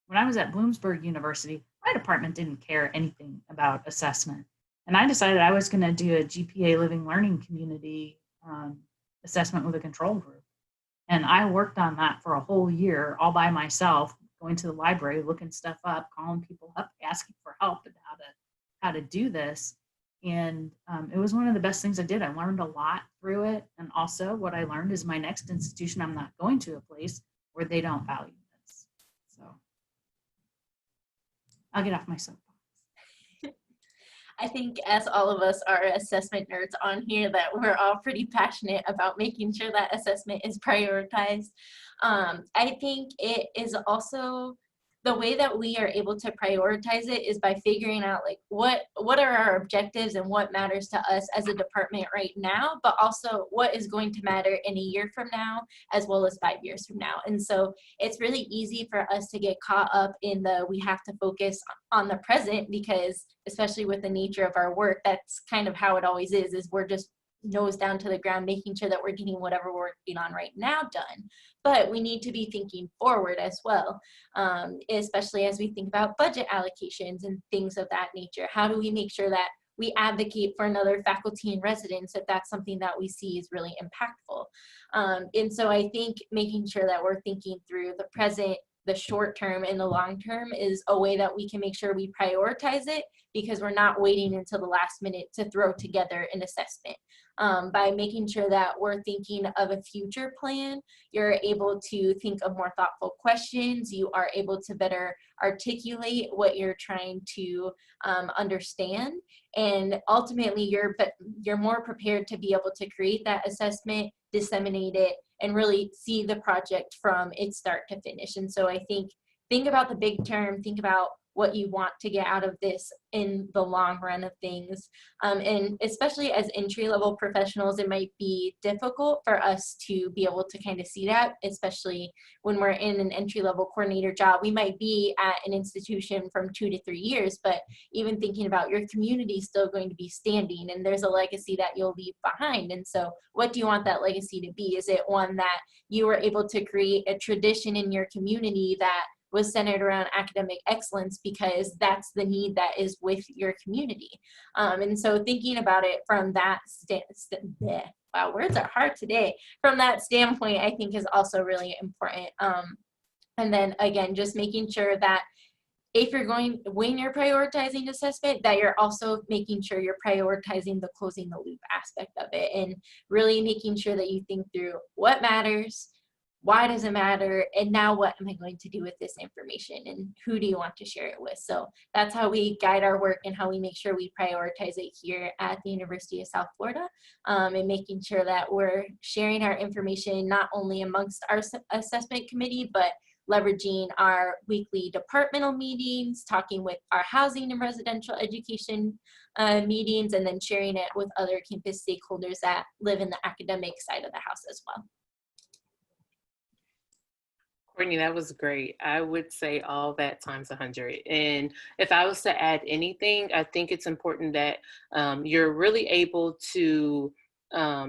When I was at Bloomsburg University, my department didn't care anything about assessment. And I decided I was going to do a GPA living learning community assessment with a control group. And I worked on that for a whole year all by myself, going to the library, looking stuff up, calling people up, asking for help and how to do this. And it was one of the best things I did. I learned a lot through it. And also what I learned is my next institution, I'm not going to a place or they don't value this. So I'll get off my soapbox. I think as all of us are assessment nerds on here, that we're all pretty passionate about making sure that assessment is prioritized. I think it is also the way that we are able to prioritize it is by figuring out like what are our objectives and what matters to us as a department right now, but also what is going to matter in a year from now as well as 5 years from now. And so it's really easy for us to get caught up in we have to focus on the present, because especially with the nature of our work, that's kind of how it always is we're just nose down to the ground, making sure that we're getting whatever we're working on right now done. But we need to be thinking forward as well, especially as we think about budget allocations and things of that nature. How do we make sure that we advocate for another faculty in residence if that's something that we see is really impactful? And so I think making sure that we're thinking through the present, the short term, and the long term is a way that we can make sure we prioritize it, because we're not waiting until the last minute to throw together an assessment. By making sure that we're thinking of a future plan, you're able to think of more thoughtful questions. You are able to better articulate what you're trying to understand. And ultimately, you're more prepared to be able to create that assessment, disseminate it, and really see the project from its start to finish. And so I think about the big term, think about what you want to get out of this in the long run of things. And especially as entry-level professionals, it might be difficult for us to be able to kind of see that, especially when we're in an entry-level coordinator job. We might be at an institution from 2 to 3 years, but even thinking about your community is still going to be standing, and there's a legacy that you'll leave behind. And so what do you want that legacy to be? Is it one that you were able to create a tradition in your community that was centered around academic excellence because that's the need that is with your community? And so thinking about it from that wow, words are hard today. From that standpoint, I think is also really important. And then again, just making sure that when you're prioritizing assessment, that you're also making sure you're prioritizing the closing the loop aspect of it, and really making sure that you think through what matters, why does it matter, and now what am I going to do with this information, and who do you want to share it with? So that's how we guide our work and how we make sure we prioritize it here at the University of South Florida, and making sure that we're sharing our information not only amongst our assessment committee, but leveraging our weekly departmental meetings, talking with our housing and residential education meetings, and then sharing it with other campus stakeholders that live in the academic side of the house as well. Courtney, that was great. I would say all that times 100. And if I was to add anything, I think it's important that you're really able to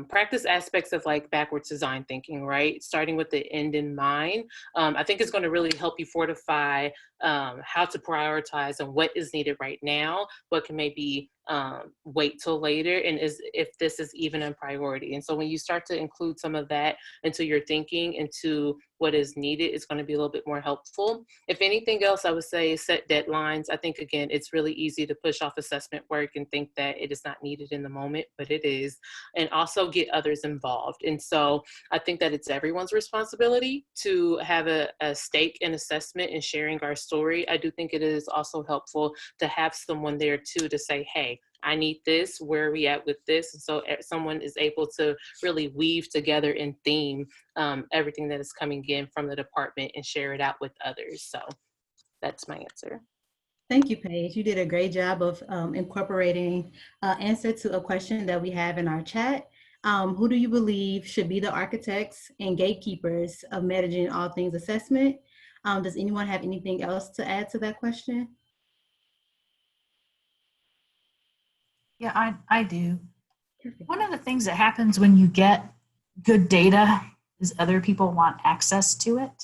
practice aspects of like backwards design thinking, right? Starting with the end in mind. I think it's going to really help you fortify how to prioritize and what is needed right now, what can maybe wait till later, and if this is even a priority. And so when you start to include some of that into your thinking, into what is needed, it's going to be a little bit more helpful. If anything else, I would say set deadlines. I think, again, it's really easy to push off assessment work and think that it is not needed in the moment, but it is. And also get others involved. And so I think that it's everyone's responsibility to have a stake in assessment and sharing our story. I do think it is also helpful to have someone there too to say, hey, I need this, where are we at with this? And so someone is able to really weave together in theme everything that is coming in from the department and share it out with others. So that's my answer. Thank you, Paige. You did a great job of incorporating answer to a question that we have in our chat. Who do you believe should be the architects and gatekeepers of managing all things assessment? Does anyone have anything else to add to that question? Yeah, I do. Perfect. One of the things that happens when you get good data is other people want access to it.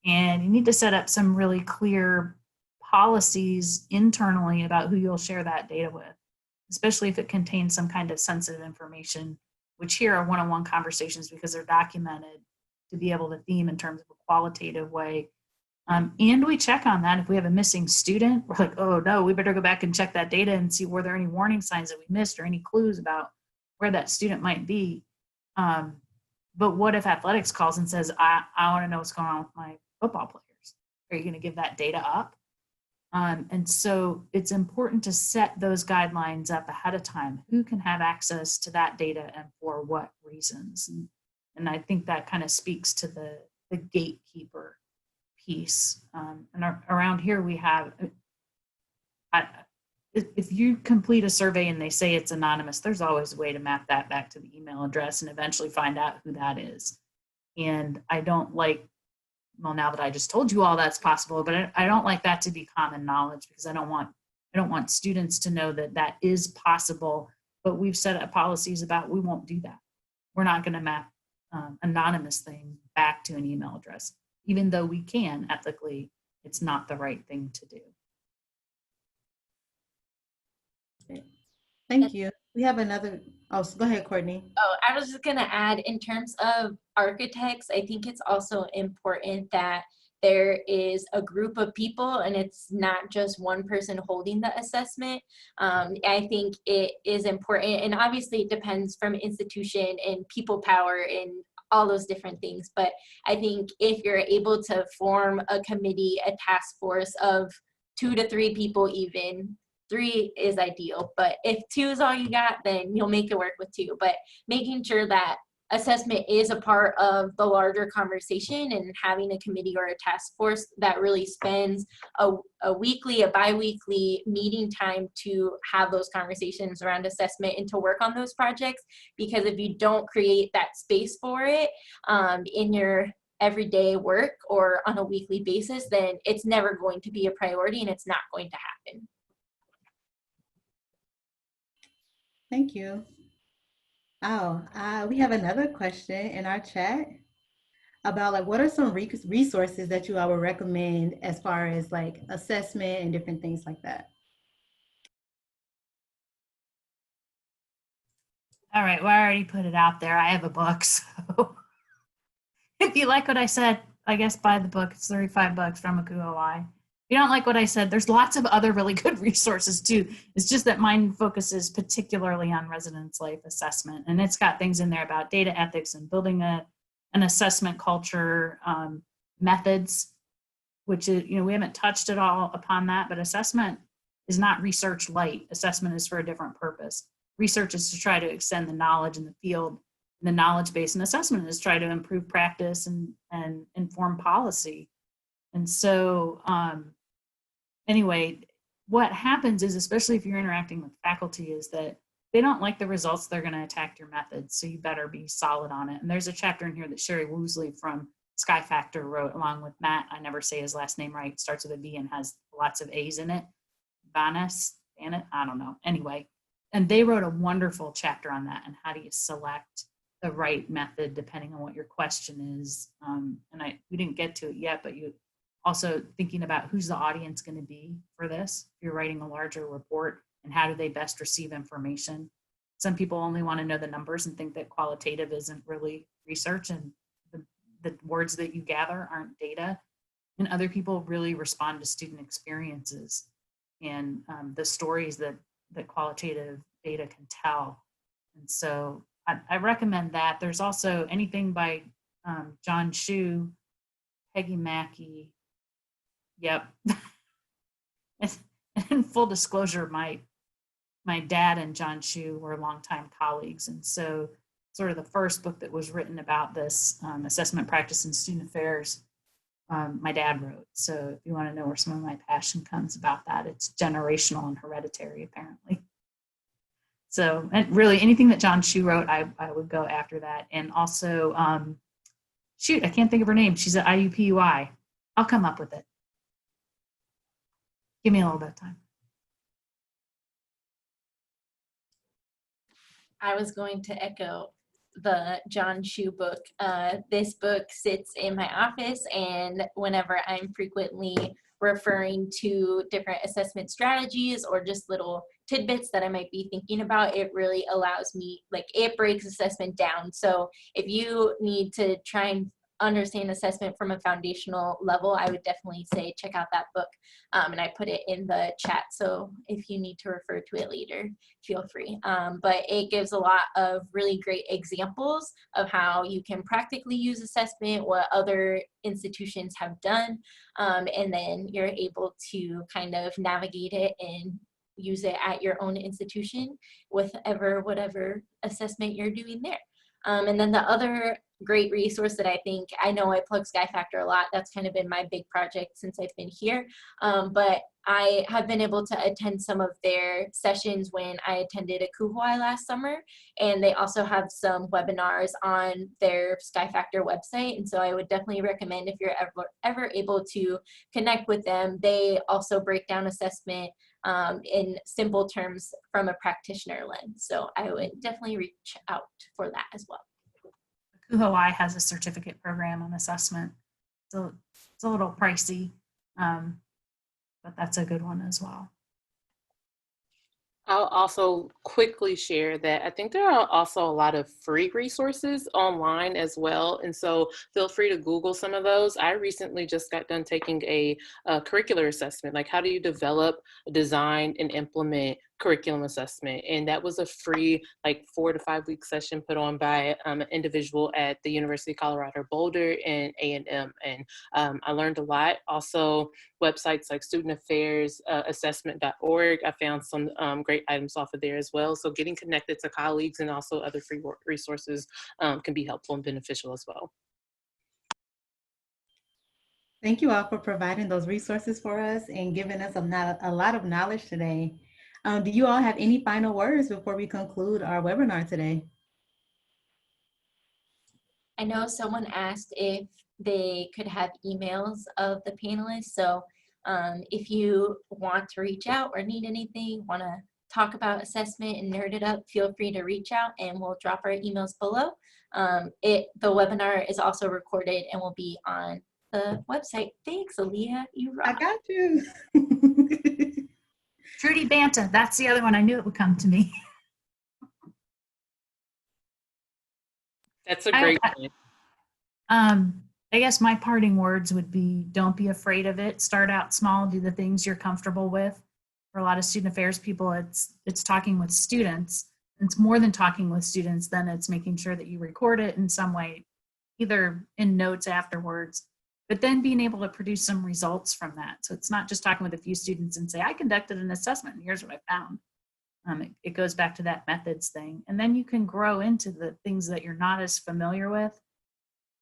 And you need to set up some really clear policies internally about who you'll share that data with, especially if it contains some kind of sensitive information, which here are one-on-one conversations because they're documented to be able to theme in terms of a qualitative way. And we check on that. If we have a missing student, we're like, oh no, we better go back and check that data and see were there any warning signs that we missed or any clues about where that student might be. But what if athletics calls and says, I want to know what's going on with my football players? Are you going to give that data up? And so it's important to set those guidelines up ahead of time. Who can have access to that data and for what reasons? And I think that kind of speaks to the gatekeeper piece. Around here we have, if you complete a survey and they say it's anonymous, there's always a way to map that back to the email address and eventually find out who that is. And I don't like, well, now that I just told you all that's possible, but I don't like that to be common knowledge, because I don't want students to know that that is possible, but we've set up policies about we won't do that. We're not going to map anonymous things back to an email address, even though we can ethically. It's not the right thing to do. Thank you. We have another, oh, so go ahead, Courtney. Oh, I was just gonna add, in terms of architects, I think it's also important that there is a group of people and it's not just one person holding the assessment. I think it is important, and obviously it depends from institution and people power and all those different things. But I think if you're able to form a committee, a task force of 2 to 3 people, even 3 is ideal, but if 2 is all you got, then you'll make it work with 2. But making sure that assessment is a part of the larger conversation, and having a committee or a task force that really spends a weekly, a bi-weekly meeting time to have those conversations around assessment and to work on those projects. Because if you don't create that space for it in your everyday work or on a weekly basis, then it's never going to be a priority and it's not going to happen. Thank you. Oh, we have another question in our chat about like, what are some resources that you all would recommend as far as like assessment and different things like that? All right, well, I already put it out there. I have a book, so if you like what I said, I guess buy the book. It's $35 from Akuoi. If you don't like what I said, there's lots of other really good resources too. It's just that mine focuses particularly on residence life assessment, and it's got things in there about data ethics and building an assessment culture, methods, which is, we haven't touched at all upon that, but assessment is not research light. Assessment is for a different purpose. Research is to try to extend the knowledge in the field, the knowledge base, and assessment is try to improve practice and inform policy. And so anyway, what happens is, especially if you're interacting with faculty, is that they don't like the results, they're going to attack your methods. So you better be solid on it. And there's a chapter in here that Sherry Woosley from Sky Factor wrote along with Matt. I never say his last name right. It starts with a V and has lots of A's in it. Vanis, I don't know. Anyway, and they wrote a wonderful chapter on that and how do you select the right method depending on what your question is. And we didn't get to it yet, but you also thinking about who's the audience going to be for this. If you're writing a larger report, and how do they best receive information? Some people only want to know the numbers and think that qualitative isn't really research, and the words that you gather aren't data. And other people really respond to student experiences and the stories that qualitative data can tell. And so I recommend that. There's also anything by John Shu, Peggy Mackey. Yep. And full disclosure, my dad and John Shu were longtime colleagues. And so sort of the first book that was written about this assessment practice and student affairs, my dad wrote. So if you want to know where some of my passion comes about that, it's generational and hereditary, apparently. So, and really anything that John Shu wrote, I would go after that. And also, shoot, I can't think of her name. She's at IUPUI. I'll come up with it. Give me a little bit of time. I was going to echo the John Shu book. This book sits in my office, and whenever I'm frequently referring to different assessment strategies or just little tidbits that I might be thinking about, it really allows me, like, it breaks assessment down. So if you need to try and understand assessment from a foundational level, I would definitely say check out that book. And I put it in the chat, so if you need to refer to it later, feel free. But it gives a lot of really great examples of how you can practically use assessment, what other institutions have done, and then you're able to kind of navigate it and use it at your own institution with whatever assessment you're doing there. And then the other great resource that I know I plug Sky Factor a lot. That's kind of been my big project since I've been here. But I have been able to attend some of their sessions when I attended a Kuhoi last summer. And they also have some webinars on their Sky Factor website. And so I would definitely recommend, if you're ever able to connect with them, they also break down assessment in simple terms from a practitioner lens. So I would definitely reach out for that as well. Hawaii has a certificate program on assessment. So it's a little pricey, but that's a good one as well. I'll also quickly share that I think there are also a lot of free resources online as well. And so feel free to Google some of those. I recently just got done taking a curricular assessment, like how do you develop, design, and implement curriculum assessment. And that was a free, like 4 to 5 week session put on by an individual at the University of Colorado Boulder and A&M. And I learned a lot. Also, websites like Student Affairs, assessment.org, I found some great items off of there as well. So getting connected to colleagues and also other free resources can be helpful and beneficial as well. Thank you all for providing those resources for us and giving us a lot of knowledge today. Do you all have any final words before we conclude our webinar today? I know someone asked if they could have emails of the panelists. So if you want to reach out or need anything, want to talk about assessment and nerd it up, feel free to reach out and we'll drop our emails below. The webinar is also recorded and will be on the website. Thanks, Aaliyah. You rock. I got you. Trudy Banta, that's the other one. I knew it would come to me. That's a great point. I guess my parting words would be, don't be afraid of it. Start out small, do the things you're comfortable with. For a lot of student affairs people, it's talking with students. It's more than talking with students, then it's making sure that you record it in some way, either in notes afterwards, but then being able to produce some results from that. So it's not just talking with a few students and say, I conducted an assessment and here's what I found. It goes back to that methods thing. And then you can grow into the things that you're not as familiar with.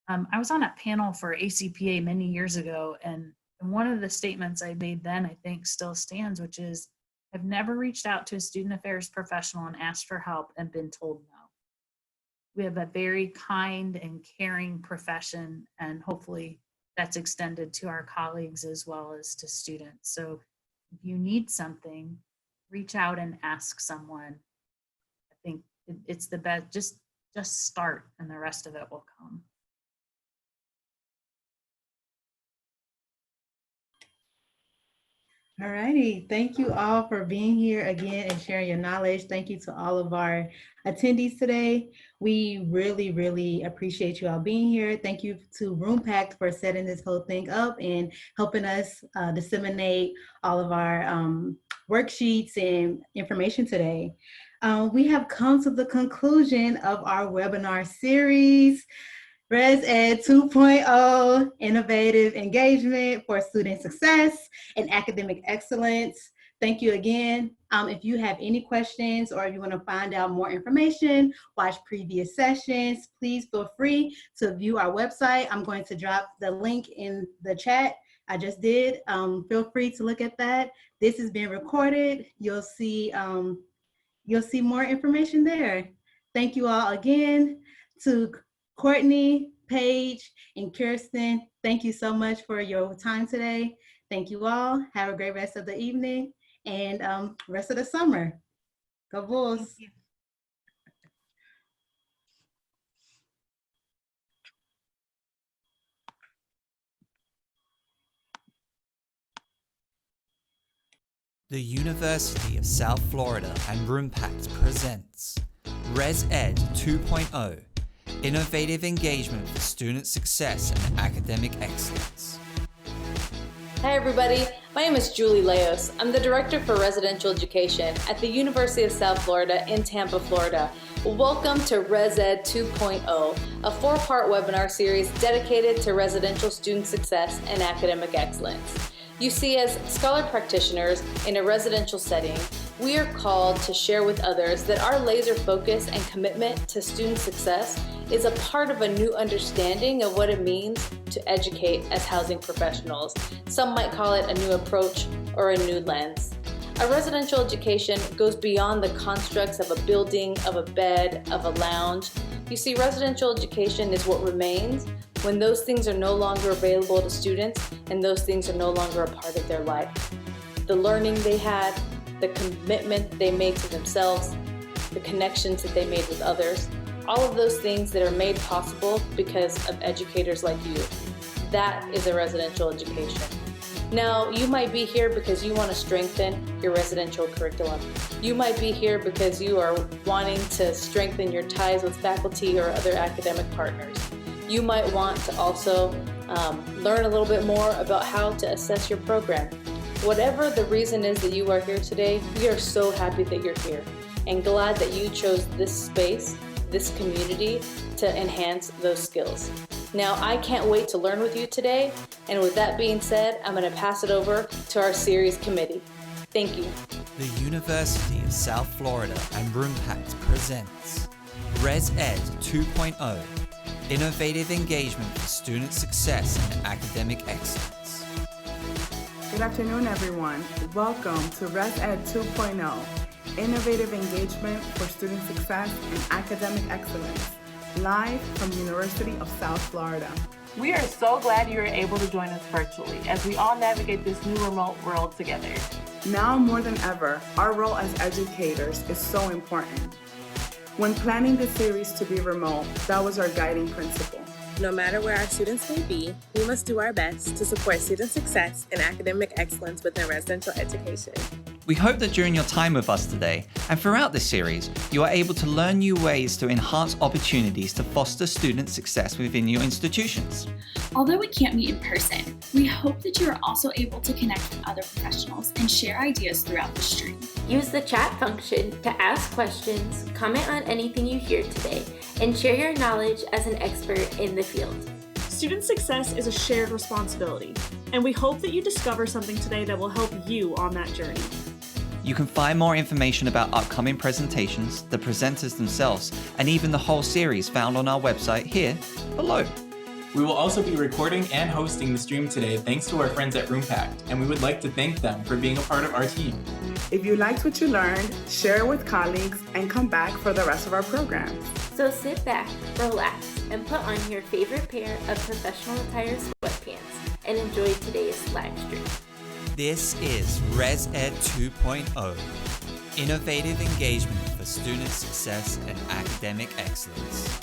I was on a panel for ACPA many years ago, and one of the statements I made then, I think still stands, which is, I've never reached out to a student affairs professional and asked for help and been told no. We have a very kind and caring profession, and hopefully that's extended to our colleagues as well as to students. So if you need something, reach out and ask someone. I think it's the best, just start and the rest of it will come. All righty. Thank you all for being here again and sharing your knowledge. Thank you to all of our attendees today. We really, really appreciate you all being here. Thank you to RoomPact for setting this whole thing up and helping us disseminate all of our worksheets and information today. We have come to the conclusion of our webinar series. Res Ed 2.0, Innovative Engagement for Student Success and Academic Excellence. Thank you again. If you have any questions or if you want to find out more information, watch previous sessions, please feel free to view our website. I'm going to drop the link in the chat. I just did. Feel free to look at that. This is being recorded. You'll see more information there. Thank you all again. To Courtney, Paige, and Kirsten, thank you so much for your time today. Thank you all. Have a great rest of the evening and rest of the summer. Go Bulls. The University of South Florida and RoomPact presents Res Ed 2.0, Innovative engagement for student success and academic excellence. Hi everybody, my name is Julie Leos. I'm the Director for Residential Education at the University of South Florida in Tampa, Florida. Welcome to Res Ed 2.0, a 4-part webinar series dedicated to residential student success and academic excellence. You see, as scholar practitioners in a residential setting, we are called to share with others that our laser focus and commitment to student success is a part of a new understanding of what it means to educate as housing professionals. Some might call it a new approach or a new lens. A residential education goes beyond the constructs of a building, of a bed, of a lounge. You see, residential education is what remains when those things are no longer available to students and those things are no longer a part of their life. The learning they had, the commitment they made to themselves, the connections that they made with others, all of those things that are made possible because of educators like you. That is a residential education. Now, you might be here because you want to strengthen your residential curriculum. You might be here because you are wanting to strengthen your ties with faculty or other academic partners. You might want to also learn a little bit more about how to assess your program. Whatever the reason is that you are here today, we are so happy that you're here and glad that you chose this space, this community, to enhance those skills. Now, I can't wait to learn with you today, and with that being said, I'm going to pass it over to our series committee. Thank you. The University of South Florida and RoomPact presents Res Ed 2.0, Innovative Engagement for Student Success and Academic Excellence. Good afternoon, everyone. Welcome to Res Ed 2.0, Innovative Engagement for Student Success and Academic Excellence, live from the University of South Florida. We are so glad you are able to join us virtually as we all navigate this new remote world together. Now more than ever, our role as educators is so important. When planning the series to be remote, that was our guiding principle. No matter where our students may be, we must do our best to support student success and academic excellence within residential education. We hope that during your time with us today and throughout this series, you are able to learn new ways to enhance opportunities to foster student success within your institutions. Although we can't meet in person, we hope that you are also able to connect with other professionals and share ideas throughout the stream. Use the chat function to ask questions, comment on anything you hear today, and share your knowledge as an expert in the field. Student success is a shared responsibility, and we hope that you discover something today that will help you on that journey. You can find more information about upcoming presentations, the presenters themselves, and even the whole series found on our website here below. We will also be recording and hosting the stream today thanks to our friends at RoomPact, and we would like to thank them for being a part of our team. If you liked what you learned, share it with colleagues and come back for the rest of our programs. So sit back, relax, and put on your favorite pair of professional attire sweatpants and enjoy today's live stream. This is Res Ed 2.0, Innovative Engagement for Student Success and Academic Excellence.